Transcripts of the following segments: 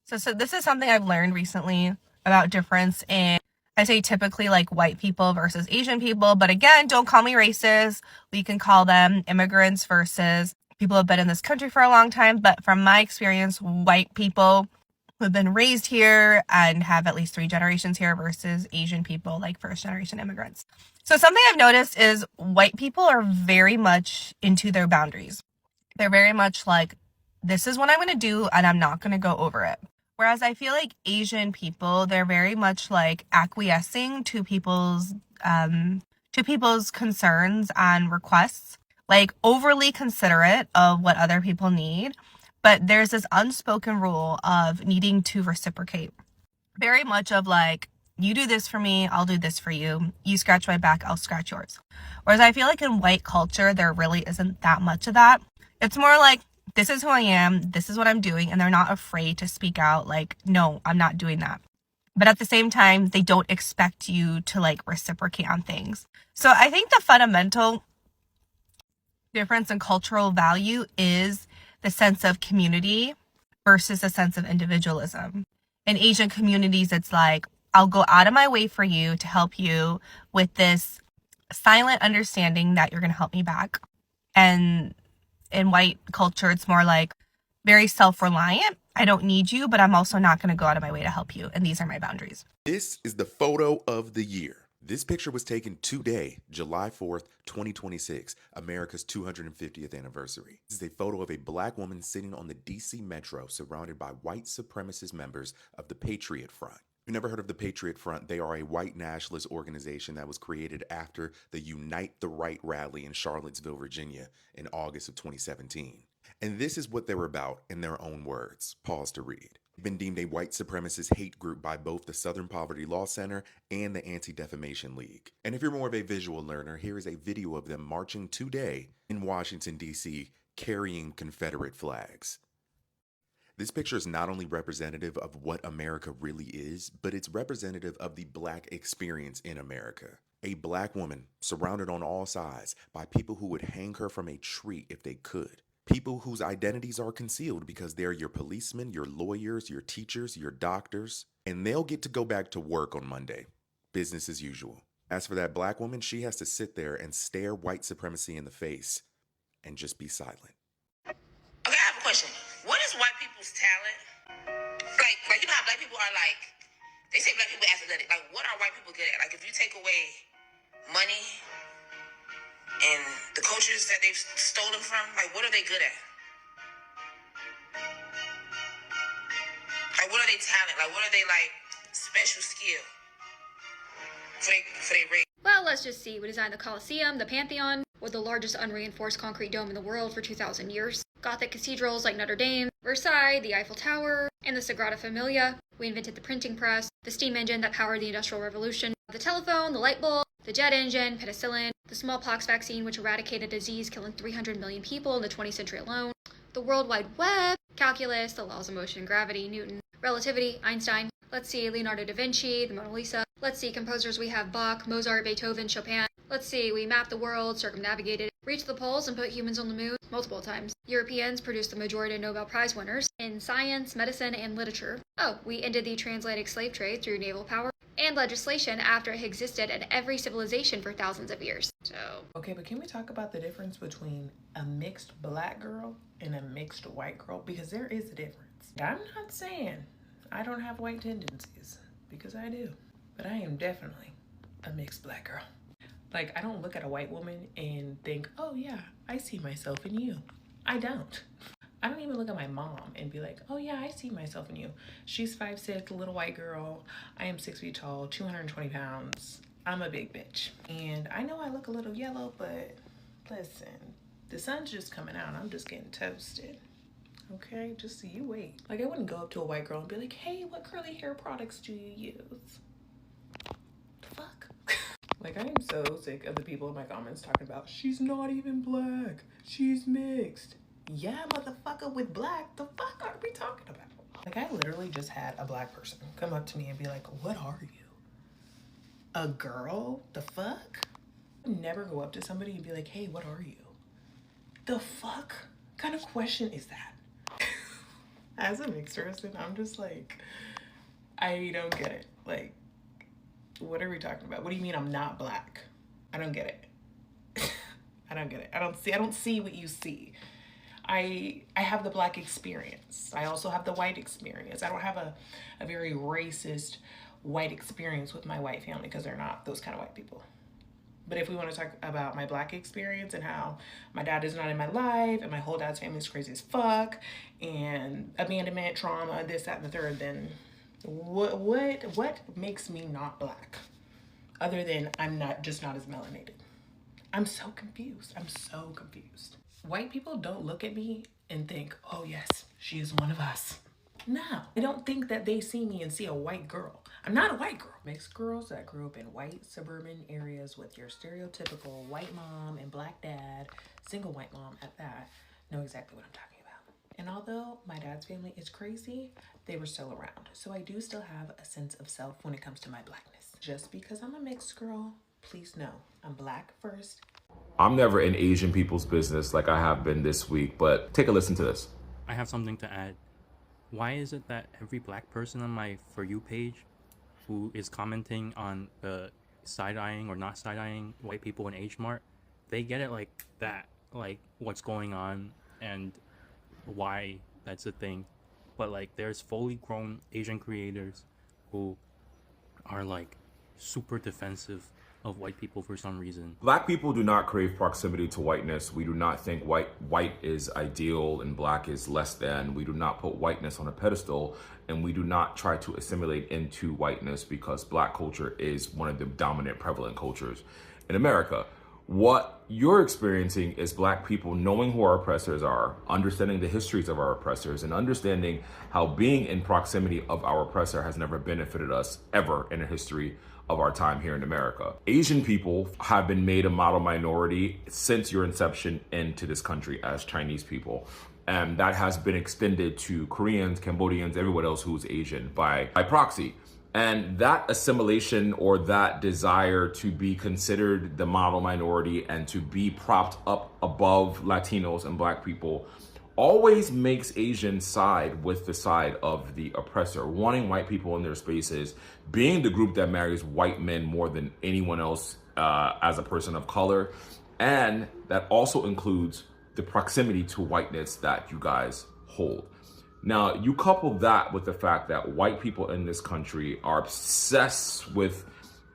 So this is something I've learned recently about difference in, I say typically like white people versus Asian people, but again, don't call me racist. We can call them immigrants versus people who have been in this country for a long time. But from my experience, white people who have been raised here and have at least 3 generations here versus Asian people, like first generation immigrants. So something I've noticed is white people are very much into their boundaries. They're very much like, this is what I'm going to do and I'm not going to go over it. Whereas I feel like Asian people, they're very much like acquiescing to people's concerns and requests, like overly considerate of what other people need. But there's this unspoken rule of needing to reciprocate. Very much of like, you do this for me, I'll do this for you. You scratch my back, I'll scratch yours. Whereas I feel like in white culture, there really isn't that much of that. It's more like, this is who I am, this is what I'm doing, and they're not afraid to speak out like, no, I'm not doing that. But at the same time, they don't expect you to like reciprocate on things. So I think the fundamental difference in cultural value is the sense of community versus a sense of individualism. In Asian communities, it's like, I'll go out of my way for you to help you with this silent understanding that you're going to help me back. And in white culture, it's more like very self-reliant. I don't need you, but I'm also not going to go out of my way to help you. And these are my boundaries. This is the photo of the year. This picture was taken today, July 4th, 2026, America's 250th anniversary. This is a photo of a black woman sitting on the DC Metro surrounded by white supremacist members of the Patriot Front. If you've never heard of the Patriot Front, they are a white nationalist organization that was created after the Unite the Right rally in Charlottesville, Virginia in August of 2017. And this is what they're about in their own words. Pause to read. Been deemed a white supremacist hate group by both the Southern Poverty Law Center and the Anti-Defamation League. And if you're more of a visual learner, here is a video of them marching today in Washington, D.C., carrying Confederate flags. This picture is not only representative of what America really is, but it's representative of the black experience in America. A black woman surrounded on all sides by people who would hang her from a tree if they could. People whose identities are concealed because they're your policemen, your lawyers, your teachers, your doctors, and they'll get to go back to work on Monday. Business as usual. As for that black woman, she has to sit there and stare white supremacy in the face and just be silent. Okay, I have a question. What is white people's talent? Like you know how black people are like, they say black people athletic. Like, what are white people good at? Like, if you take away money and the cultures that they've stolen from, like, what are they good at? Like, what are they talent? Like, what are they, like, special skill for they race? Well, let's just see. We designed the Colosseum, the Pantheon, with the largest unreinforced concrete dome in the world for 2,000 years. Gothic cathedrals like Notre Dame, Versailles, the Eiffel Tower, and the Sagrada Familia. We invented the printing press, the steam engine that powered the Industrial Revolution, the telephone, the light bulb, the jet engine, penicillin, the smallpox vaccine which eradicated a disease killing 300 million people in the 20th century alone, the World Wide Web, calculus, the laws of motion and gravity, Newton, relativity, Einstein. Let's see, Leonardo da Vinci, the Mona Lisa. Let's see, composers we have Bach, Mozart, Beethoven, Chopin. Let's see, we mapped the world, circumnavigated, reached the poles, and put humans on the moon multiple times. Europeans produced the majority of Nobel Prize winners in science, medicine, and literature. Oh, we ended the transatlantic slave trade through naval power and legislation after it existed in every civilization for thousands of years. So, okay, but can we talk about the difference between a mixed black girl and a mixed white girl? Because there is a difference. I'm not saying I don't have white tendencies, because I do, but I am definitely a mixed black girl. Like, I don't look at a white woman and think, oh yeah, I see myself in you. I don't. I don't even look at my mom and be like, oh yeah, I see myself in you. She's 5'6", a little white girl. I am 6 feet tall, 220 pounds. I'm a big bitch. And I know I look a little yellow, but listen, the sun's just coming out. I'm just getting toasted. Okay, just so you wait. Like, I wouldn't go up to a white girl and be like, hey, what curly hair products do you use? The fuck? Like, I am so sick of the people in my comments talking about, she's not even black, she's mixed. Yeah, motherfucker, with black, the fuck are we talking about? Like, I literally just had a black person come up to me and be like, what are you? A girl? The fuck? I would never go up to somebody and be like, hey, what are you? The fuck kind of question is that? As a mixed person, I'm just like, I don't get it. Like, what are we talking about? What do you mean I'm not black? I don't get it. I don't get it. I don't see what you see. I have the black experience. I also have the white experience. I don't have a very racist white experience with my white family because they're not those kind of white people. But if we want to talk about my black experience and how my dad is not in my life and my whole dad's family is crazy as fuck and abandonment, trauma, this, that, and the third, then what makes me not black? Other than I'm not as melanated. I'm so confused. White people don't look at me and think, oh yes, she is one of us. No, I don't think that they see me and see a white girl. I'm not a white girl. Mixed girls that grew up in white suburban areas with your stereotypical white mom and black dad, single white mom at that, know exactly what I'm talking about. And although my dad's family is crazy, they were still around. So I do still have a sense of self when it comes to my blackness. Just because I'm a mixed girl, please know I'm black first. I'm never in Asian people's business like I have been this week, but take a listen to this. I have something to add. Why is it that every black person on my For You page who is commenting on the side-eyeing or not side-eyeing white people in H Mart, they get it like that, like what's going on and why that's a thing. But like there's fully grown Asian creators who are like super defensive of white people for some reason. Black people do not crave proximity to whiteness. We do not think white is ideal and black is less than. We do not put whiteness on a pedestal, and we do not try to assimilate into whiteness because black culture is one of the dominant prevalent cultures in America. What you're experiencing is black people knowing who our oppressors are, understanding the histories of our oppressors, and understanding how being in proximity of our oppressor has never benefited us ever in the history of our time here in America. Asian people have been made a model minority since your inception into this country as Chinese people. And that has been extended to Koreans, Cambodians, everyone else who's Asian by proxy. And that assimilation or that desire to be considered the model minority and to be propped up above Latinos and black people always makes Asians side with the side of the oppressor, wanting white people in their spaces, being the group that marries white men more than anyone else as a person of color. And that also includes the proximity to whiteness that you guys hold. Now, you couple that with the fact that white people in this country are obsessed with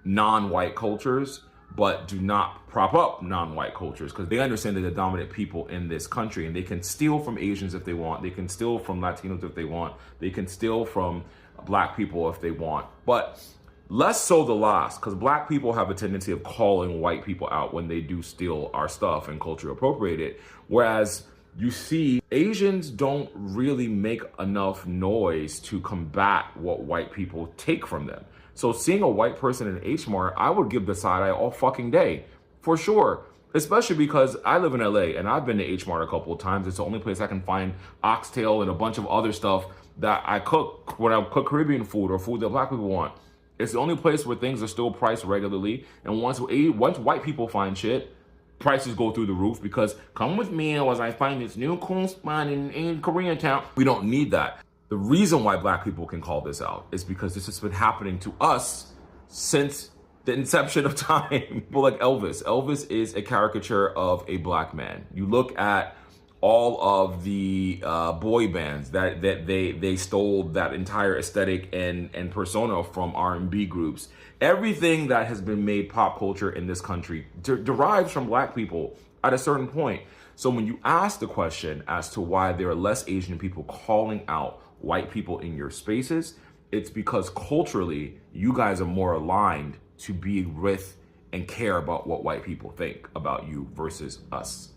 non-white cultures, but do not prop up non-white cultures because they understand that the dominant people in this country, and they can steal from Asians if they want, they can steal from Latinos if they want, they can steal from black people if they want, but less so the last, because black people have a tendency of calling white people out when they do steal our stuff and culture appropriate it, whereas you see Asians don't really make enough noise to combat what white people take from them. So seeing a white person in H Mart, I would give the side eye all fucking day, for sure. Especially because I live in LA and I've been to H Mart a couple of times. It's the only place I can find oxtail and a bunch of other stuff that I cook when I cook Caribbean food or food that black people want. It's the only place where things are still priced regularly. And once white people find shit, prices go through the roof because come with me as I find this new cool spot in Koreatown. We don't need that. The reason why black people can call this out is because this has been happening to us since the inception of time. People like Elvis. Elvis is a caricature of a black man. You look at all of the boy bands that they stole that entire aesthetic and persona from R&B groups. Everything that has been made pop culture in this country derives from black people at a certain point. So when you ask the question as to why there are less Asian people calling out white people in your spaces, it's because culturally you guys are more aligned to be with and care about what white people think about you versus us.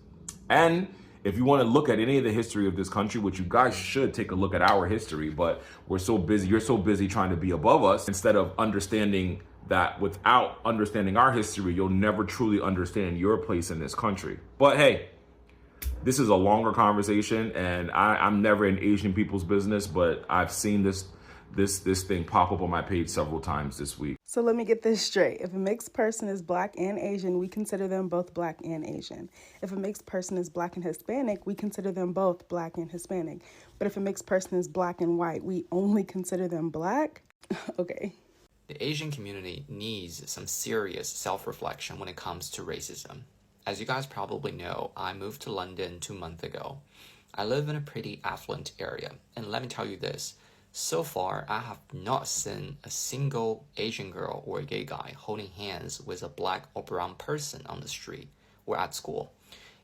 And if you want to look at any of the history of this country, which you guys should take a look at our history, but you're so busy trying to be above us instead of understanding that without understanding our history, you'll never truly understand your place in this country. But hey, this is a longer conversation, and I'm never in Asian people's business, but I've seen this thing pop up on my page several times this week. So let me get this straight. If a mixed person is black and Asian, we consider them both black and Asian. If a mixed person is black and Hispanic, we consider them both black and Hispanic. But if a mixed person is black and white, we only consider them black? Okay. The Asian community needs some serious self-reflection when it comes to racism. As you guys probably know, I moved to London 2 months ago. I live in a pretty affluent area, and let me tell you this, so far I have not seen a single Asian girl or a gay guy holding hands with a black or brown person on the street or at school.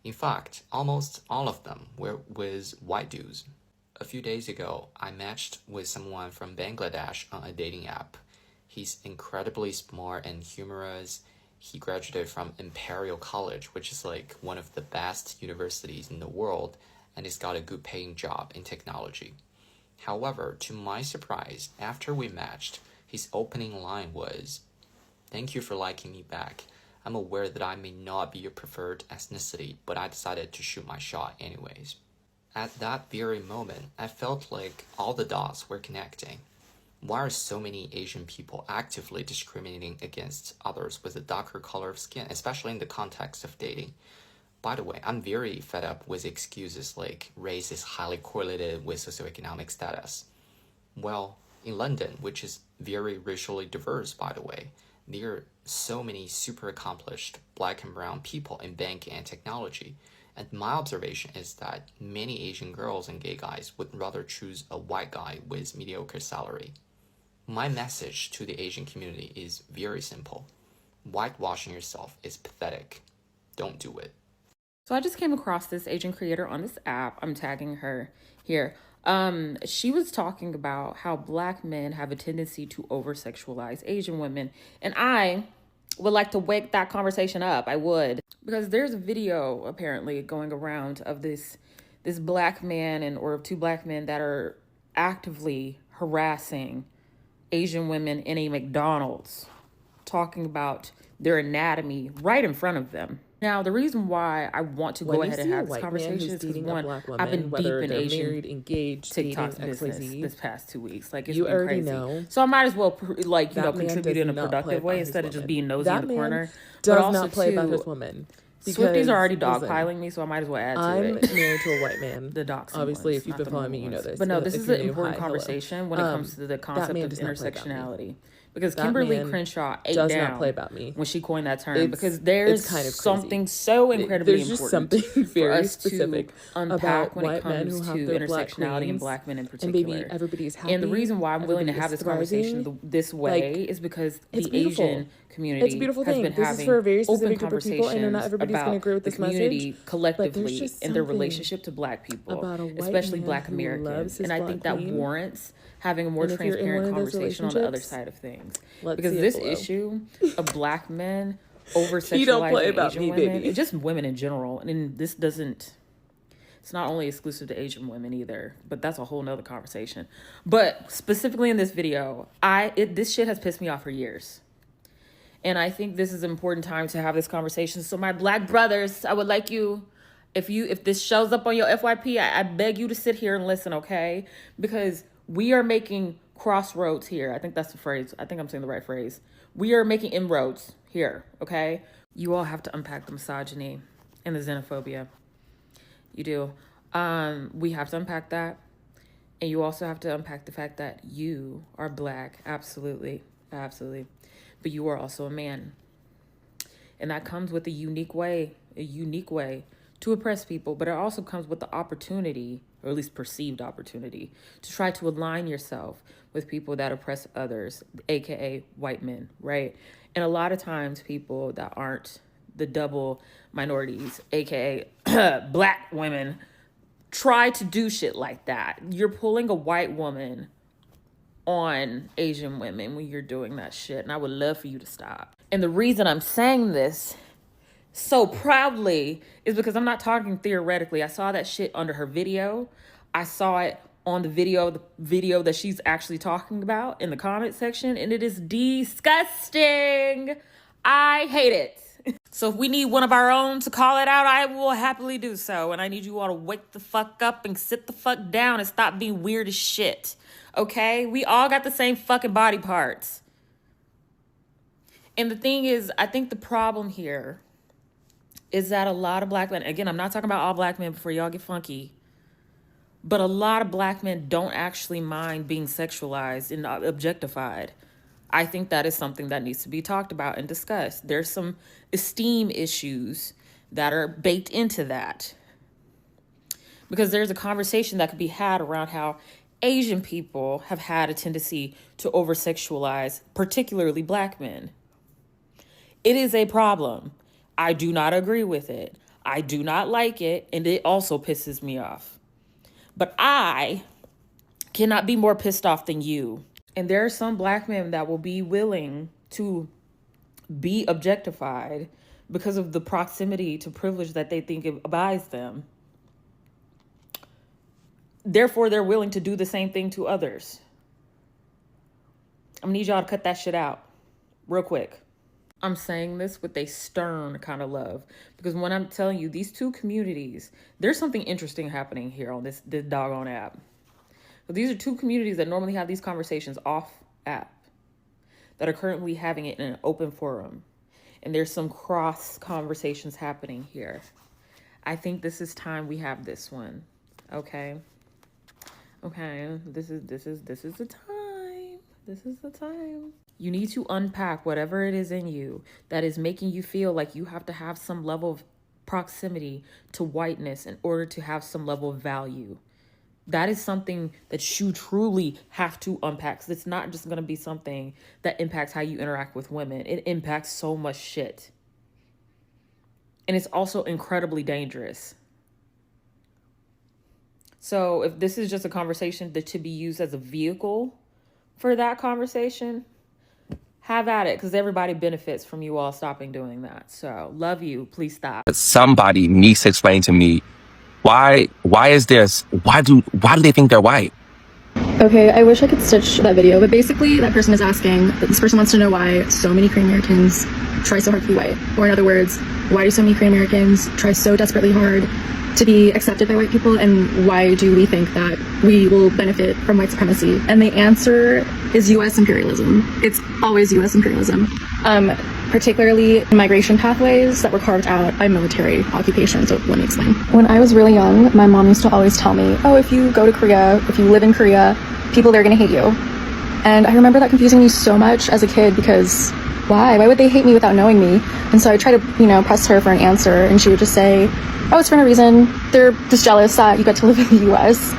In fact, almost all of them were with white dudes. A few days ago, I matched with someone from Bangladesh on a dating app. He's incredibly smart and humorous. He graduated from Imperial College, which is like one of the best universities in the world, and he's got a good paying job in technology. However, to my surprise, after we matched, his opening line was, "Thank you for liking me back. I'm aware that I may not be your preferred ethnicity, but I decided to shoot my shot anyways." At that very moment, I felt like all the dots were connecting. Why are so many Asian people actively discriminating against others with a darker color of skin, especially in the context of dating? By the way, I'm very fed up with excuses like race is highly correlated with socioeconomic status. Well, in London, which is very racially diverse, by the way, there are so many super accomplished black and brown people in banking and technology. And my observation is that many Asian girls and gay guys would rather choose a white guy with mediocre salary. My message to the Asian community is very simple. Whitewashing yourself is pathetic. Don't do it. So I just came across this Asian creator on this app. I'm tagging her here. She was talking about how black men have a tendency to over-sexualize Asian women. And I would like to wake that conversation up. I would. Because there's a video apparently going around of this black man or two black men that are actively harassing Asian women in a McDonald's, talking about their anatomy right in front of them. Now, the reason why I want to go ahead and have this conversation is because, one, I've been deep in Asian married, engaged, TikTok's dating, business XYZ. this past 2 weeks. Like, it's You been already crazy. know. So I might as well, That man contribute does in a not play productive way about his instead of just woman. being nosy That in the man corner. does But also, not play about too, his woman. Swifties are already Listen, dogpiling me, so I might as well add to I'm it. married to a white man. The doxing Obviously, ones, if you've not been the following me, normal you know ones. this. But no, If this is you're an new, important hi, hello. conversation when it comes to the concept man of does not play about me. intersectionality. Because That Kimberly man Crenshaw ate does down not play about me. when she coined that term. It's- Because there's it's kind of crazy. something so incredibly There's just important something for very us specific to unpack about when it white men comes who to have their black intersectionality and queens. black men in And particular. baby, everybody's happy. And the reason why I'm willing to everybody have is this conversation thriving. this way Like, is because it's the beautiful. Asian community It's a beautiful has thing. been This is having for a very open specific group of people, and conversations not everybody's about gonna agree with the this community message, but there's collectively just in their something relationship to black people, about a white especially man black who Americans. loves his And I black think that queen. warrants having a more And if you're in one transparent of those conversation on the other relationships, side of things. let's Because see it this below. issue of black men over He don't play sexualizing about Asian me, women, baby. and just women in general. And this doesn't, it's not only exclusive to Asian women either, but that's a whole nother conversation. But specifically in this video, this shit has pissed me off for years. And I think this is an important time to have this conversation. So my black brothers, I would like you, if this shows up on your FYP, I beg you to sit here and listen, okay? Because we are making crossroads here. I think that's the phrase. I think I'm saying the right phrase. We are making inroads here, okay? You all have to unpack the misogyny and the xenophobia. You do. We have to unpack that. And you also have to unpack the fact that you are black. Absolutely. Absolutely. But you are also a man. And that comes with a unique way to oppress people. But it also comes with the opportunity, or at least perceived opportunity, to try to align yourself with people that oppress others, aka white men, right? And a lot of times people that aren't the double minorities, aka black women, try to do shit like that. You're pulling a white woman on Asian women when you're doing that shit. And I would love for you to stop. And the reason I'm saying this so proudly is because I'm not talking theoretically. I saw that shit under her video. I saw it on the video that she's actually talking about in the comment section. And it is disgusting. I hate it. So if we need one of our own to call it out, I will happily do so. And I need you all to wake the fuck up and sit the fuck down and stop being weird as shit. Okay? We all got the same fucking body parts. And the thing is, I think the problem here is that a lot of black men, again, I'm not talking about all black men before y'all get funky, but a lot of black men don't actually mind being sexualized and objectified. I think that is something that needs to be talked about and discussed. There's some esteem issues that are baked into that. Because there's a conversation that could be had around how Asian people have had a tendency to over-sexualize, particularly black men. It is a problem. I do not agree with it. I do not like it, and it also pisses me off. But I cannot be more pissed off than you. And there are some black men that will be willing to be objectified because of the proximity to privilege that they think it abides them. Therefore, they're willing to do the same thing to others. I'm gonna need y'all to cut that shit out real quick. I'm saying this with a stern kind of love, because when I'm telling you these two communities, there's something interesting happening here on this doggone app. But these are two communities that normally have these conversations off app that are currently having it in an open forum. And there's some cross conversations happening here. I think this is time we have this one. Okay. This is the time. This is the time. You need to unpack whatever it is in you that is making you feel like you have to have some level of proximity to whiteness in order to have some level of value. That is something that you truly have to unpack. So it's not just going to be something that impacts how you interact with women. It impacts so much shit. And it's also incredibly dangerous. So if this is just a conversation that should be used as a vehicle for that conversation, have at it, because everybody benefits from you all stopping doing that. So love you. Please stop. Somebody needs to explain to me why is this? Why do they think they're white? Okay, I wish I could stitch that video, but basically that person is asking, this person wants to know why so many Korean Americans try so hard to be white. Or in other words, why do so many Korean Americans try so desperately hard to be accepted by white people, and why do we think that we will benefit from white supremacy? And the answer is US imperialism. It's always US imperialism. Particularly migration pathways that were carved out by military occupation. So let me explain. When I was really young, my mom used to always tell me, oh, if you go to Korea, if you live in Korea, people there are gonna hate you. And I remember that confusing me so much as a kid, because why would they hate me without knowing me? And so I tried to, press her for an answer, and she would just say, oh, it's for no reason. They're just jealous that you get to live in the US.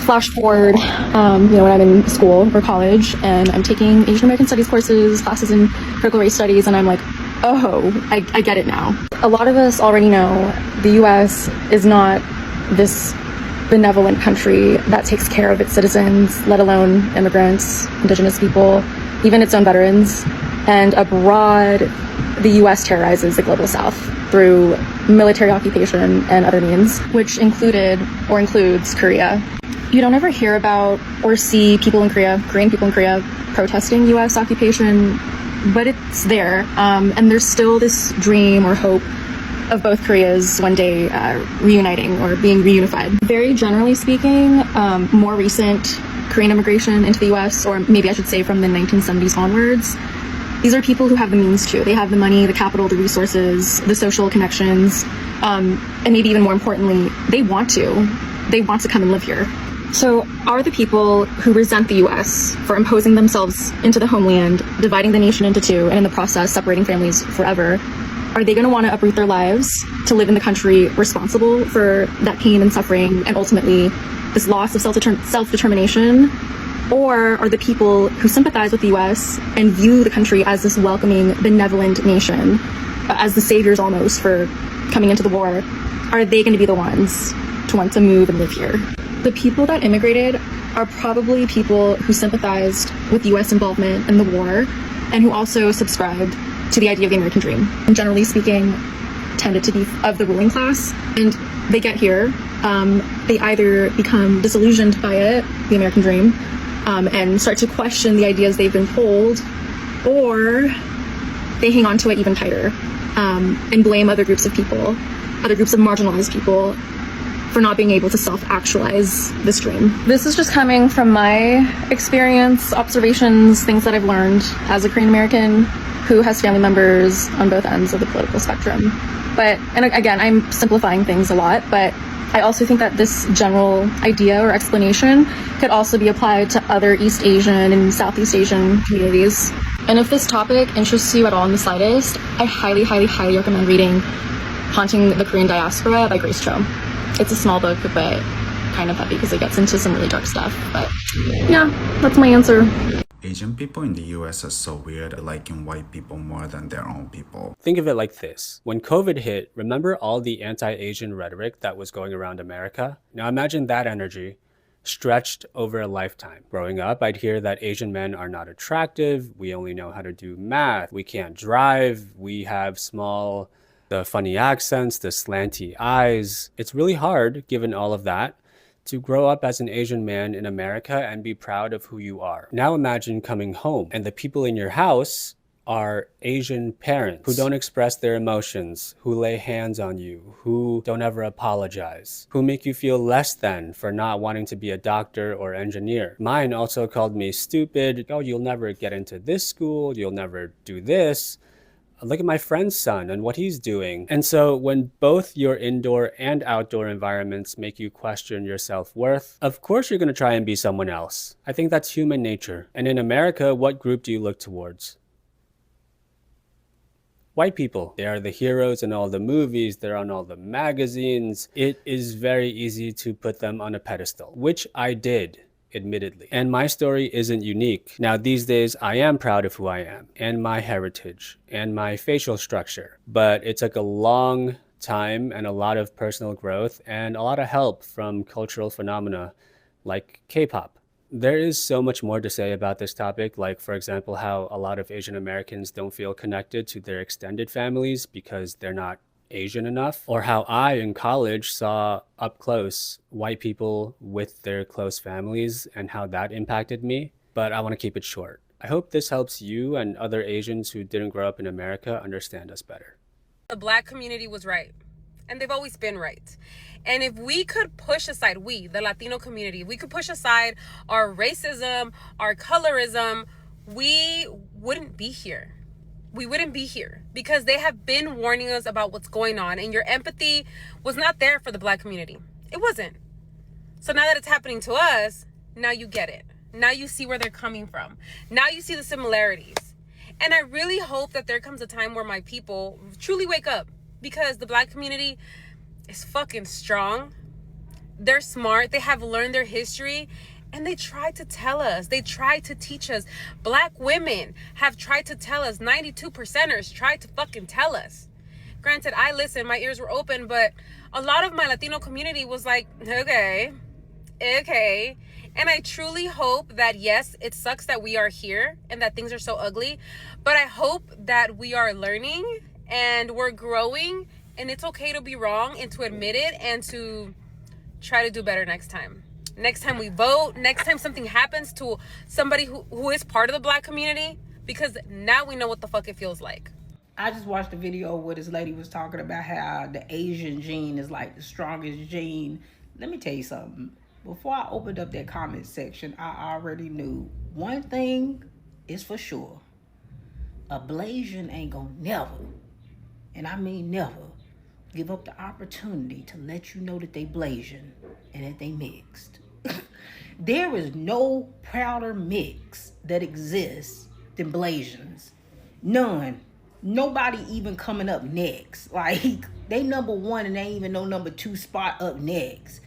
Flash forward, when I'm in school or college and I'm taking Asian American studies courses, classes in critical race studies, and I'm like, oh, I get it now. A lot of us already know the US is not this benevolent country that takes care of its citizens, let alone immigrants, indigenous people, even its own veterans. And abroad, the US terrorizes the global South through military occupation and other means, which includes Korea. You don't ever hear about or see people in Korea, Korean people in Korea, protesting US occupation, but it's there. And there's still this dream or hope of both Koreas one day reuniting or being reunified. Very generally speaking, more recent Korean immigration into the US, or maybe I should say from the 1970s onwards, these are people who have the means to. They have the money, the capital, the resources, the social connections, and maybe even more importantly, they want to. They want to come and live here. So are the people who resent the US for imposing themselves into the homeland, dividing the nation into two, and in the process separating families forever, are they going to want to uproot their lives to live in the country responsible for that pain and suffering and ultimately this loss of self-determination? Or are the people who sympathize with the US and view the country as this welcoming, benevolent nation, as the saviors almost for coming into the war, are they going to be the ones to want to move and live here? The people that immigrated are probably people who sympathized with US involvement in the war and who also subscribed to the idea of the American dream. And generally speaking, tended to be of the ruling class. And they get here, they either become disillusioned by it, the American dream, and start to question the ideas they've been told, or they hang on to it even tighter and blame other groups of people, other groups of marginalized people, for not being able to self-actualize this dream. This is just coming from my experience, observations, things that I've learned as a Korean American. who has family members on both ends of the political spectrum. But, and again, I'm simplifying things a lot, but I also think that this general idea or explanation could also be applied to other East Asian and Southeast Asian communities. And if this topic interests you at all in the slightest, I highly, highly, highly recommend reading Haunting the Korean Diaspora by Grace Cho. It's a small book, but kind of heavy because it gets into some really dark stuff. But yeah, that's my answer. Asian people in the US are so weird at liking white people more than their own people. Think of it like this. When COVID hit, remember all the anti-Asian rhetoric that was going around America? Now imagine that energy stretched over a lifetime. Growing up, I'd hear that Asian men are not attractive, we only know how to do math, we can't drive, we have the funny accents, the slanty eyes. It's really hard, given all of that, to grow up as an Asian man in America and be proud of who you are. Now imagine coming home and the people in your house are Asian parents who don't express their emotions, who lay hands on you, who don't ever apologize, who make you feel less than for not wanting to be a doctor or engineer. Mine also called me stupid. Oh, you'll never get into this school, you'll never do this. Look at my friend's son and what he's doing. And so when both your indoor and outdoor environments make you question your self-worth, of course you're going to try and be someone else. I think that's human nature. And in America, what group do you look towards? White people. They are the heroes in all the movies, they're on all the magazines. It is very easy to put them on a pedestal, which I did, admittedly. And my story isn't unique. Now, these days, I am proud of who I am, and my heritage, and my facial structure. But it took a long time and a lot of personal growth and a lot of help from cultural phenomena like K-pop. There is so much more to say about this topic, like, for example, how a lot of Asian Americans don't feel connected to their extended families because they're not Asian enough, or how I in college saw up close white people with their close families and how that impacted me. But I want to keep it short. I hope this helps you and other Asians who didn't grow up in America understand us better. The Black community was right, and they've always been right. And if we could push aside, we, the Latino community, we could push aside our racism, our colorism, we wouldn't be here. We wouldn't be here because they have been warning us about what's going on, and your empathy was not there for the Black community. It wasn't. So now that it's happening to us, now you get it. Now you see where they're coming from. Now you see the similarities. And I really hope that there comes a time where my people truly wake up, because the Black community is fucking strong. They're smart. They have learned their history. And they try to tell us, they try to teach us. Black women have tried to tell us, 92%ers tried to fucking tell us. Granted, I listened, my ears were open, but a lot of my Latino community was like, okay. And I truly hope that, yes, it sucks that we are here and that things are so ugly, but I hope that we are learning and we're growing, and it's okay to be wrong and to admit it and to try to do better next time. Next time we vote, next time something happens to somebody who is part of the Black community, because now we know what the fuck it feels like. I just watched a video where this lady was talking about how the Asian gene is like the strongest gene. Let me tell you something. Before I opened up that comment section, I already knew one thing is for sure. A Blasian ain't gonna never, and I mean never, give up the opportunity to let you know that they Blasian and that they mixed. There is no prouder mix that exists than Blasians. None. Nobody even coming up next. Like, they number one and they ain't even no number two spot up next.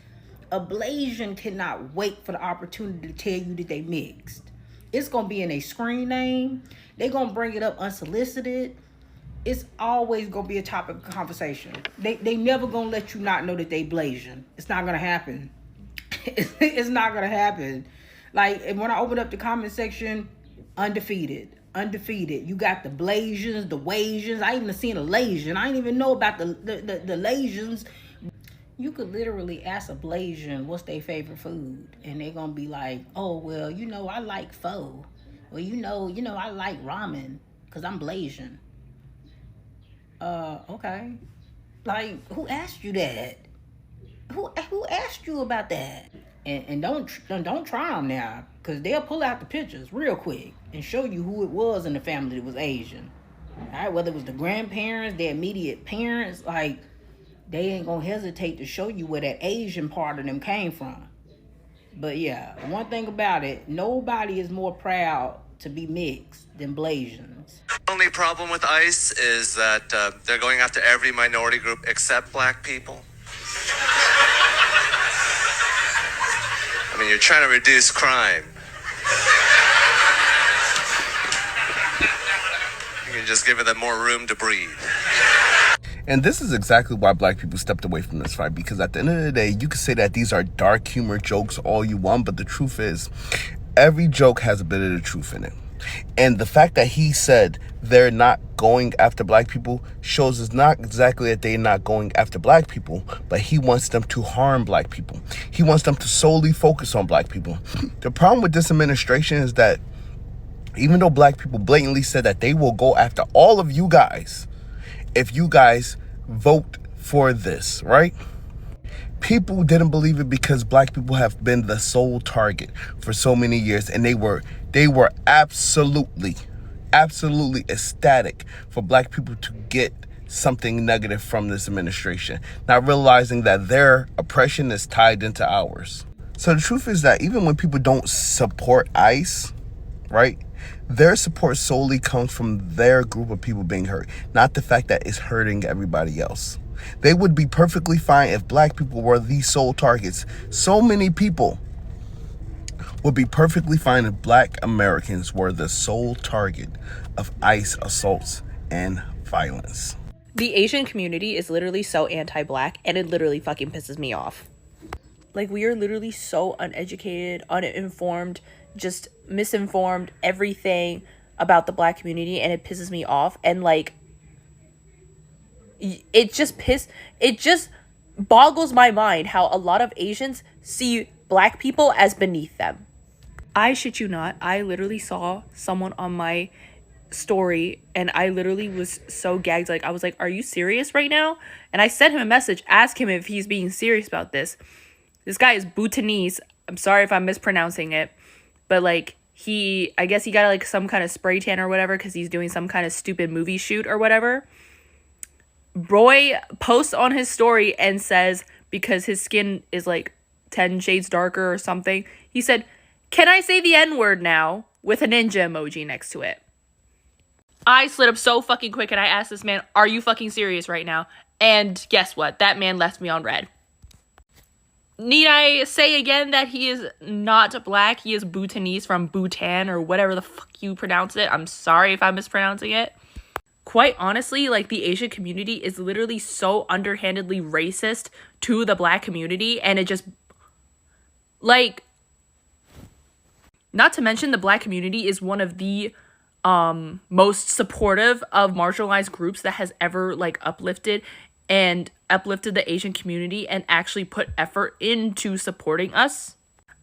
A Blasian cannot wait for the opportunity to tell you that they mixed. It's gonna be in a screen name. They gonna bring it up unsolicited. It's always gonna be a topic of conversation. They never gonna let you not know that they Blasian. It's not gonna happen. It's not gonna happen. Like, when I open up the comment section, undefeated. You got the Blasians, the Wasians. I even seen a Lasian. I didn't even know about the Lasians. You could literally ask a Blasian what's their favorite food, and they're gonna be like, oh, well, you know, I like pho. Well, you know, I like ramen because I'm Blasian. Okay. Like, who asked you that? Who asked you about that? And don't try them now, because they'll pull out the pictures real quick and show you who it was in the family that was Asian. All right, whether it was the grandparents, their immediate parents, like, they ain't gonna hesitate to show you where that Asian part of them came from. But yeah, one thing about it, nobody is more proud to be mixed than Blasians. The only problem with ICE is that they're going after every minority group except black people. I mean, you're trying to reduce crime. You can just give them more room to breathe. And this is exactly why black people stepped away from this fight, because at the end of the day, you can say that these are dark humor jokes all you want, but the truth is, every joke has a bit of the truth in it. And the fact that he said they're not going after black people shows us not exactly that they're not going after black people, but he wants them to harm black people. He wants them to solely focus on black people. The problem with this administration is that even though black people blatantly said that they will go after all of you guys if you guys vote for this, right? People didn't believe it because black people have been the sole target for so many years, and they were absolutely ecstatic for black people to get something negative from this administration, not realizing that their oppression is tied into ours. So the truth is that even when people don't support ICE, right, their support solely comes from their group of people being hurt, not the fact that it's hurting everybody else. They would be perfectly fine if black people were the sole targets. So many people would be perfectly fine if black Americans were the sole target of ICE assaults and violence. The Asian community is literally so anti-black, and it literally fucking pisses me off. Like, we are literally so uneducated, uninformed, just misinformed, everything about the black community, and it pisses me off. And like, it just boggles my mind how a lot of Asians see black people as beneath them. I shit you not, I literally saw someone on my story and I literally was so gagged. Like, I was like, are you serious right now? And I sent him a message, ask him if he's being serious about this. This guy is Bhutanese. I'm sorry if I'm mispronouncing it, but like, I guess he got like some kind of spray tan or whatever because he's doing some kind of stupid movie shoot or whatever. Roy posts on his story and says, because his skin is like 10 shades darker or something, he said, "Can I say the N-word now?" with a ninja emoji next to it. I slid up so fucking quick and I asked this man, are you fucking serious right now? And guess what? That man left me on red. Need I say again that he is not black? He is Bhutanese from Bhutan or whatever the fuck you pronounce it. I'm sorry if I'm mispronouncing it. Quite honestly, like, the Asian community is literally so underhandedly racist to the black community, and it just, like, not to mention the black community is one of the most supportive of marginalized groups that has ever, like, uplifted the Asian community and actually put effort into supporting us.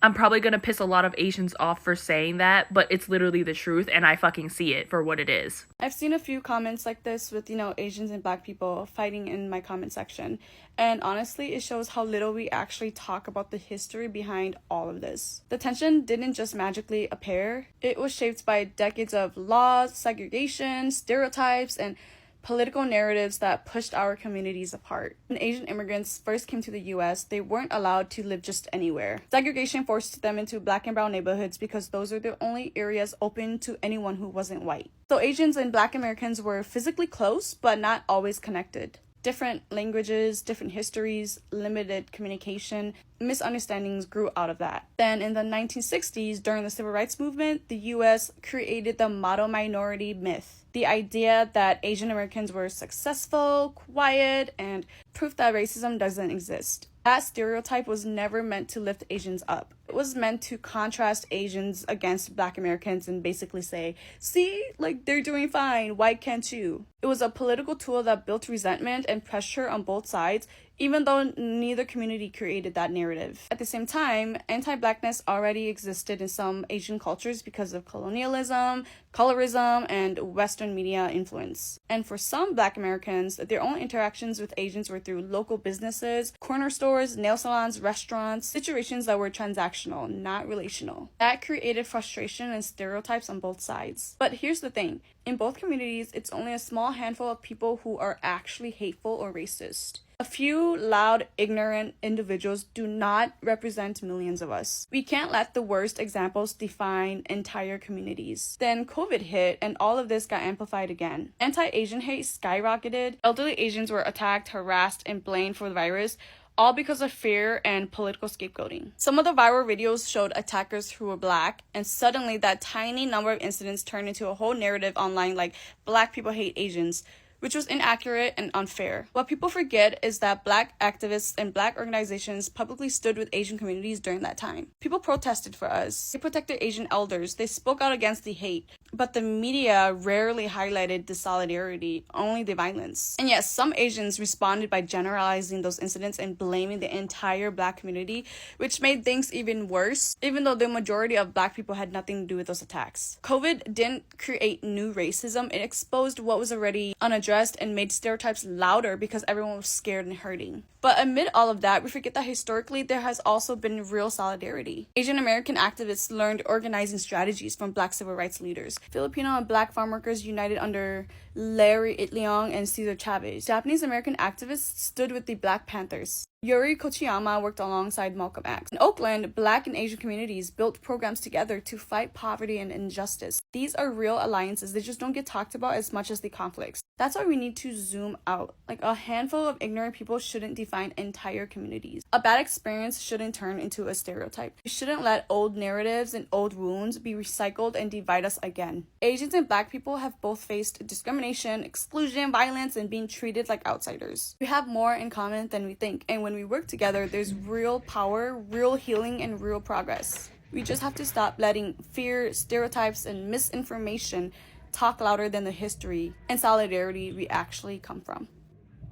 I'm probably gonna piss a lot of Asians off for saying that, but it's literally the truth, and I fucking see it for what it is. I've seen a few comments like this with, Asians and black people fighting in my comment section. And honestly, it shows how little we actually talk about the history behind all of this. The tension didn't just magically appear. It was shaped by decades of laws, segregation, stereotypes, and political narratives that pushed our communities apart. When Asian immigrants first came to the US, they weren't allowed to live just anywhere. Segregation forced them into black and brown neighborhoods because those were the only areas open to anyone who wasn't white. So Asians and black Americans were physically close, but not always connected. Different languages, different histories, limited communication, misunderstandings grew out of that. Then in the 1960s, during the Civil Rights Movement, the US created the model minority myth. The idea that Asian Americans were successful, quiet, and proof that racism doesn't exist. That stereotype was never meant to lift Asians up. It was meant to contrast Asians against black Americans and basically say, see, like, they're doing fine, why can't you? It was a political tool that built resentment and pressure on both sides, even though neither community created that narrative. At the same time, anti-Blackness already existed in some Asian cultures because of colonialism, colorism, and Western media influence. And for some Black Americans, their only interactions with Asians were through local businesses, corner stores, nail salons, restaurants, situations that were transactional, not relational. That created frustration and stereotypes on both sides. But here's the thing. In both communities, it's only a small handful of people who are actually hateful or racist. A few loud, ignorant individuals do not represent millions of us. We can't let the worst examples define entire communities. Then COVID hit, and all of this got amplified again. Anti-Asian hate skyrocketed. Elderly Asians were attacked, harassed, and blamed for the virus, all because of fear and political scapegoating. Some of the viral videos showed attackers who were Black, and suddenly that tiny number of incidents turned into a whole narrative online like Black people hate Asians, which was inaccurate and unfair. What people forget is that Black activists and Black organizations publicly stood with Asian communities during that time. People protested for us. They protected Asian elders. They spoke out against the hate. But the media rarely highlighted the solidarity, only the violence. And yes, some Asians responded by generalizing those incidents and blaming the entire Black community, which made things even worse, even though the majority of Black people had nothing to do with those attacks. COVID didn't create new racism. It exposed what was already unaddressed and made stereotypes louder because everyone was scared and hurting. But amid all of that, we forget that historically there has also been real solidarity. Asian American activists learned organizing strategies from Black civil rights leaders. Filipino and Black farm workers united under Larry Itliong and Cesar Chavez. Japanese American activists stood with the Black Panthers. Yuri Kochiyama worked alongside Malcolm X. In Oakland, Black and Asian communities built programs together to fight poverty and injustice. These are real alliances. They just don't get talked about as much as the conflicts. That's why we need to zoom out. Like, a handful of ignorant people shouldn't define entire communities. A bad experience shouldn't turn into a stereotype. We shouldn't let old narratives and old wounds be recycled and divide us again. Asians and Black people have both faced discrimination, exclusion, violence, and being treated like outsiders. We have more in common than we think, and when we work together, there's real power, real healing, and real progress. We just have to stop letting fear, stereotypes, and misinformation talk louder than the history and solidarity we actually come from.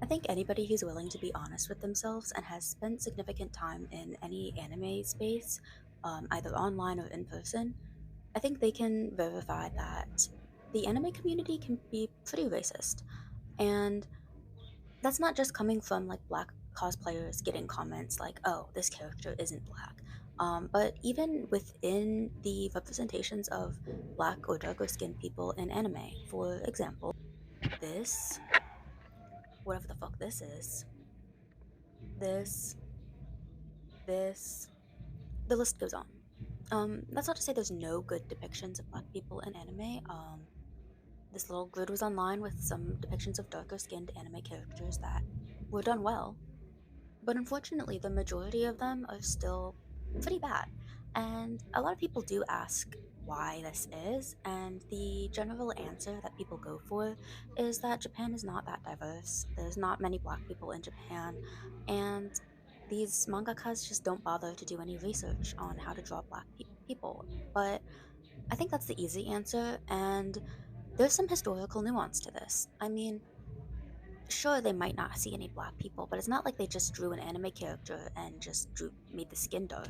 I think anybody who's willing to be honest with themselves and has spent significant time in any anime space, either online or in person, I think they can verify that the anime community can be pretty racist. And that's not just coming from like Black cosplayers getting comments like, oh, this character isn't Black. But even within the representations of Black or darker skinned people in anime, for example, this, whatever the fuck this is, this, the list goes on. That's not to say there's no good depictions of Black people in anime. This little grid was online with some depictions of darker skinned anime characters that were done well. But unfortunately, the majority of them are still pretty bad. And a lot of people do ask why this is, and the general answer that people go for is that Japan is not that diverse. There's not many Black people in Japan, and these mangakas just don't bother to do any research on how to draw Black people. But I think that's the easy answer, and there's some historical nuance to this. I mean, sure, they might not see any Black people, but it's not like they just drew an anime character and just made the skin dark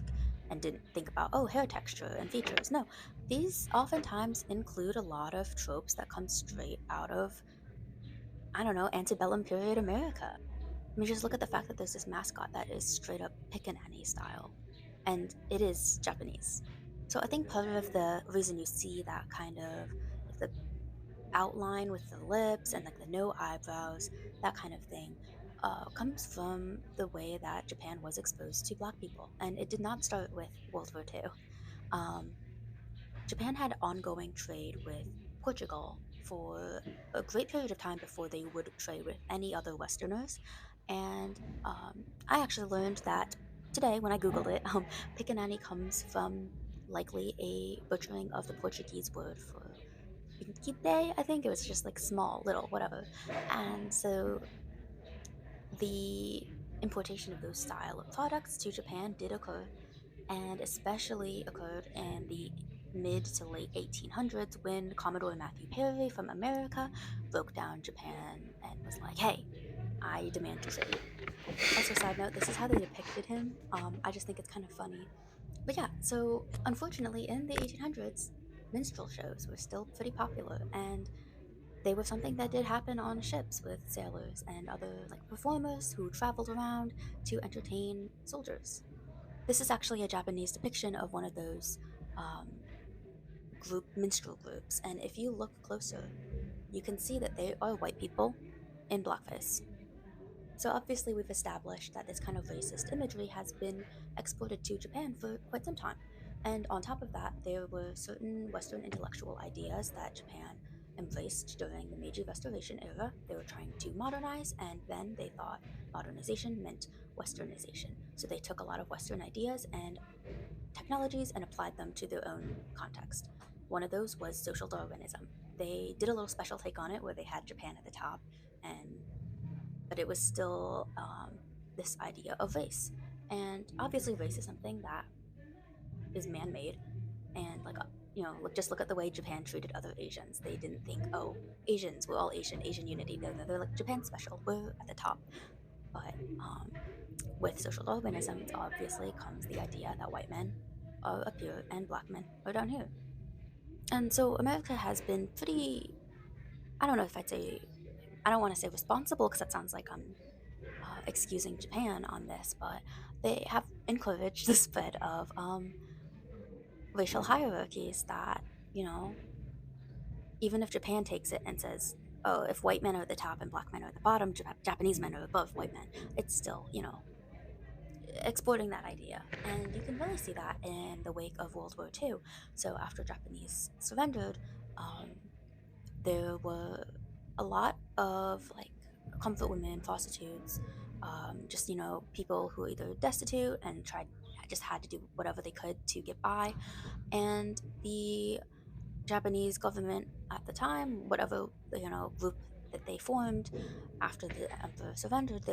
and didn't think about, oh, hair texture and features. No, these oftentimes include a lot of tropes that come straight out of, I don't know, antebellum period America. I mean, just look at the fact that there's this mascot that is straight up pickaninny style, and it is Japanese. So I think part of the reason you see that kind of the outline with the lips and like the no eyebrows, that kind of thing, comes from the way that Japan was exposed to Black people. And it did not start with World War II. Japan had ongoing trade with Portugal for a great period of time before they would trade with any other Westerners. And I actually learned that today when I Googled it, Piccanini comes from likely a butchering of the Portuguese word for Day. I think it was just like small, little, whatever. And so the importation of those style of products to Japan did occur, and especially occurred in the mid to late 1800s when Commodore Matthew Perry from America broke down Japan and was like, hey, I demand to trade. Also, side note, this is how they depicted him. I just think it's kind of funny. But yeah, so unfortunately, in the 1800s, minstrel shows were still pretty popular, and they were something that did happen on ships with sailors and other like performers who traveled around to entertain soldiers. This is actually a Japanese depiction of one of those um, minstrel groups, and if you look closer, you can see that they are white people in blackface. So obviously, we've established that this kind of racist imagery has been exported to Japan for quite some time. And on top of that, there were certain Western intellectual ideas that Japan embraced during the Meiji Restoration era. They were trying to modernize, and then they thought modernization meant Westernization. So they took a lot of Western ideas and technologies and applied them to their own context. One of those was social Darwinism. They did a little special take on it where they had Japan at the top, and but it was still this idea of race. And obviously, race is something that is man-made, and like just look at the way Japan treated other Asians. They didn't think, oh, Asians, we're all Asian, Asian unity. No, they're like Japan special. We're at the top. But with social Darwinism, obviously comes the idea that white men are up here and black men are down here. And so America has been pretty, I don't know if I'd say, I don't want to say responsible because that sounds like I'm excusing Japan on this, but they have encouraged the spread of racial hierarchies that, you know, even if Japan takes it and says, oh, if white men are at the top and black men are at the bottom, Japanese men are above white men, it's still, exporting that idea. And you can really see that in the wake of World War II. So after Japanese surrendered, there were a lot of like comfort women, prostitutes, just people who were either destitute and just had to do whatever they could to get by. And the Japanese government at the time, whatever group that they formed after the emperor surrendered,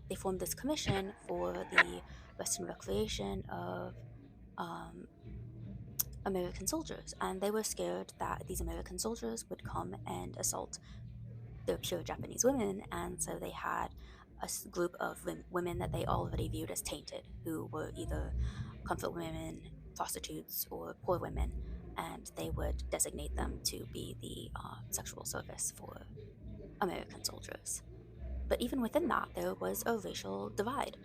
they formed this commission for the Western recreation of um, American soldiers, and they were scared that these American soldiers would come and assault the pure Japanese women, and so they had a group of women that they already viewed as tainted, who were either comfort women, prostitutes, or poor women, and they would designate them to be the sexual service for American soldiers. But even within that, there was a racial divide.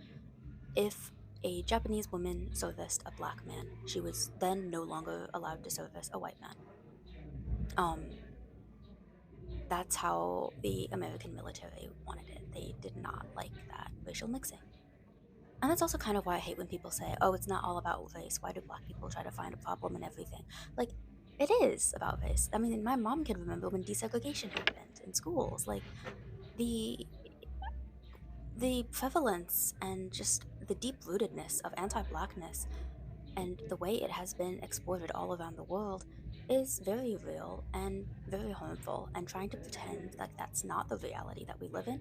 If a Japanese woman serviced a black man, she was then no longer allowed to service a white man. That's how the American military wanted it. They did not like that racial mixing. And that's also kind of why I hate when people say, oh, it's not all about race. Why do black people try to find a problem in everything? Like, it is about race. I mean, my mom can remember when desegregation happened in schools. Like, the prevalence and just the deep rootedness of anti-blackness and the way it has been exported all around the world is very real and very harmful. And trying to pretend like that's not the reality that we live in,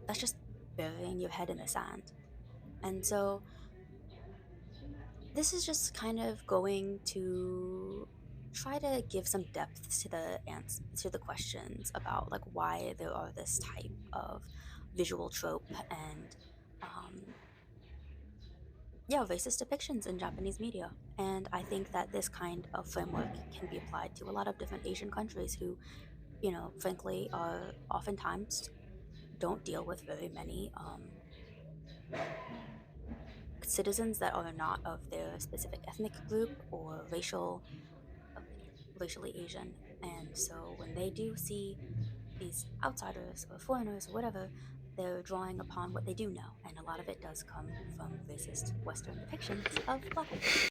that's just burying your head in the sand. And so this is just kind of going to try to give some depth to the questions about like why there are this type of visual trope and racist depictions in Japanese media. And I think that this kind of framework can be applied to a lot of different Asian countries who, frankly, are oftentimes don't deal with very many citizens that are not of their specific ethnic group or racially Asian. And so when they do see these outsiders or foreigners or whatever, they're drawing upon what they do know. And a lot of it does come from racist Western depictions of black people.